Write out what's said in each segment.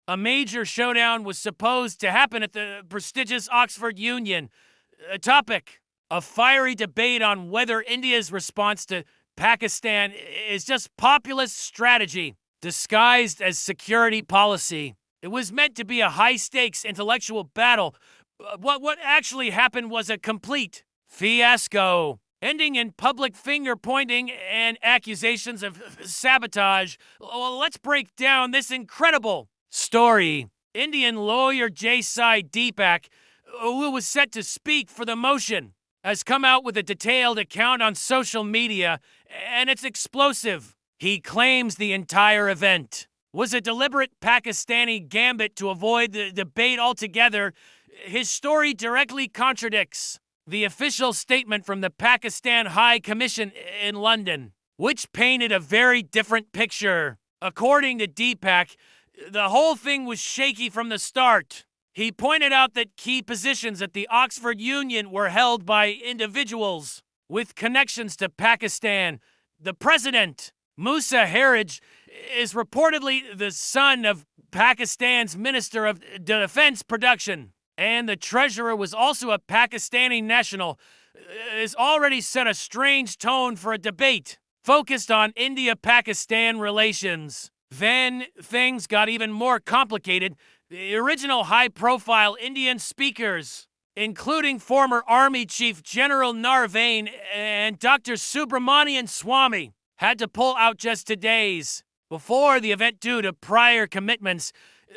A major showdown was supposed to happen at the prestigious Oxford Union. A topic: a fiery debate on whether India's response to Pakistan is just populist strategy disguised as security policy. It was meant to be a high-stakes intellectual battle. What actually happened was a complete fiasco, ending in public finger-pointing and accusations of sabotage. Well, let's break down this incredible story. Indian lawyer J. Sai Deepak, who was set to speak for the motion, has come out with a detailed account on social media, and it's explosive. He claims the entire event was a deliberate Pakistani gambit to avoid the debate altogether. His story directly contradicts the official statement from the Pakistan High Commission in London, which painted a very different picture. According to Deepak, the whole thing was shaky from the start. He pointed out that key positions at the Oxford Union were held by individuals with connections to Pakistan. The president, Musa Haraj, is reportedly the son of Pakistan's Minister of Defense Production, and the treasurer was also a Pakistani national. Has already set a strange tone for a debate focused on India-Pakistan relations. Then things got even more complicated. The original high-profile Indian speakers, including former Army Chief General Narvane and Dr. Subramanian Swamy, had to pull out just 2 days before the event due to prior commitments.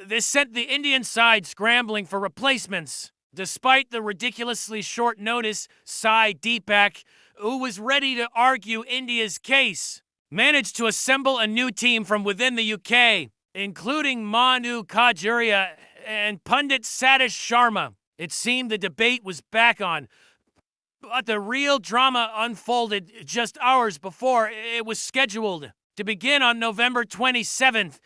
This sent the Indian side scrambling for replacements. Despite the ridiculously short notice, Sai Deepak, who was ready to argue India's case, managed to assemble a new team from within the UK, including Manu Kajuria and pundit Satish Sharma. It seemed the debate was back on, but the real drama unfolded just hours before it was scheduled to begin on November 27th.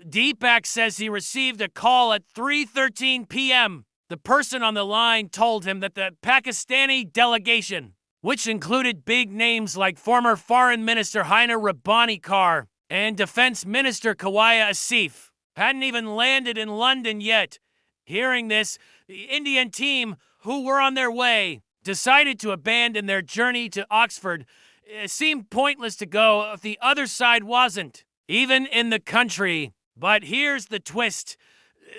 Deepak says he received a call at 3:13 p.m. The person on the line told him that the Pakistani delegation, which included big names like former Foreign Minister Hainar Rabbani Kar and Defense Minister Khawaya Asif, hadn't even landed in London yet. Hearing this, the Indian team, who were on their way, decided to abandon their journey to Oxford. It seemed pointless to go if the other side wasn't even in the country. But here's the twist.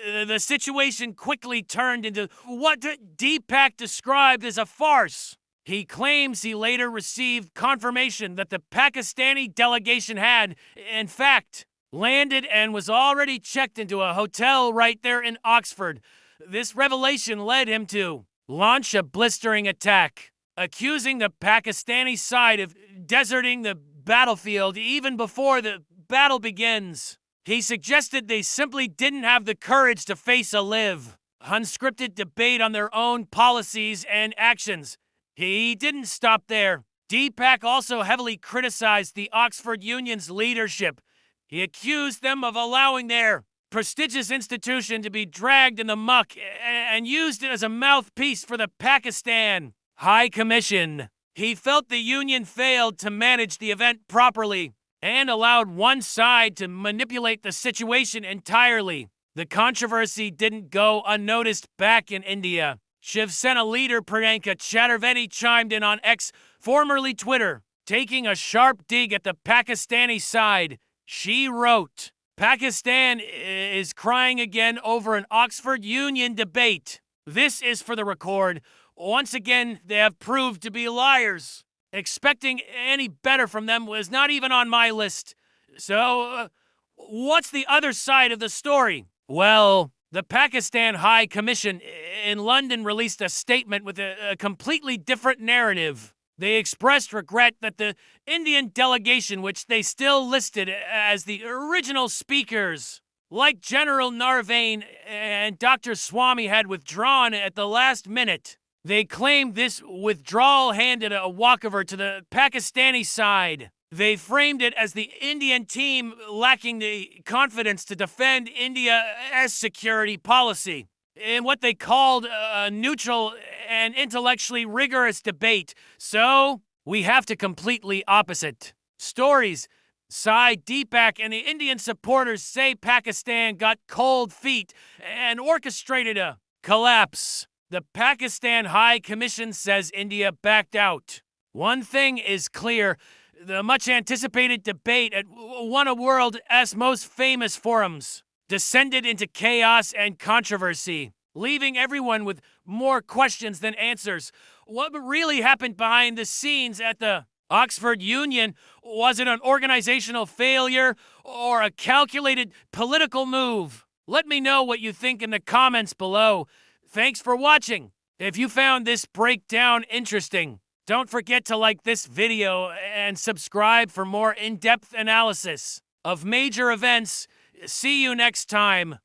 The situation quickly turned into what Deepak described as a farce. He claims he later received confirmation that the Pakistani delegation had, in fact, landed and was already checked into a hotel right there in Oxford. This revelation led him to launch a blistering attack, accusing the Pakistani side of deserting the battlefield even before the battle begins. He suggested they simply didn't have the courage to face a live, unscripted debate on their own policies and actions. He didn't stop there. Deepak also heavily criticized the Oxford Union's leadership. He accused them of allowing their prestigious institution to be dragged in the muck and used it as a mouthpiece for the Pakistan High Commission. He felt the union failed to manage the event properly and allowed one side to manipulate the situation entirely. The controversy didn't go unnoticed back in India. Shiv Sena leader Priyanka Chaturvedi chimed in on X, formerly Twitter, taking a sharp dig at the Pakistani side. She wrote, "Pakistan is crying again over an Oxford Union debate. This is for the record. Once again, they have proved to be liars. Expecting any better from them was not even on my list. So, what's the other side of the story?" Well, the Pakistan High Commission in London released a statement with a completely different narrative. They expressed regret that the Indian delegation, which they still listed as the original speakers, like General Narvane and Dr. Swamy, had withdrawn at the last minute. They claimed this withdrawal handed a walkover to the Pakistani side. They framed it as the Indian team lacking the confidence to defend India's security policy in what they called a neutral and intellectually rigorous debate. So, we have to completely opposite stories. Sai Deepak and the Indian supporters say Pakistan got cold feet and orchestrated a collapse. The Pakistan High Commission says India backed out. One thing is clear. The much-anticipated debate at one of the world's most famous forums descended into chaos and controversy, leaving everyone with more questions than answers. What really happened behind the scenes at the Oxford Union? Was it an organizational failure or a calculated political move? Let me know what you think in the comments below. Thanks for watching. If you found this breakdown interesting, don't forget to like this video and subscribe for more in-depth analysis of major events. See you next time.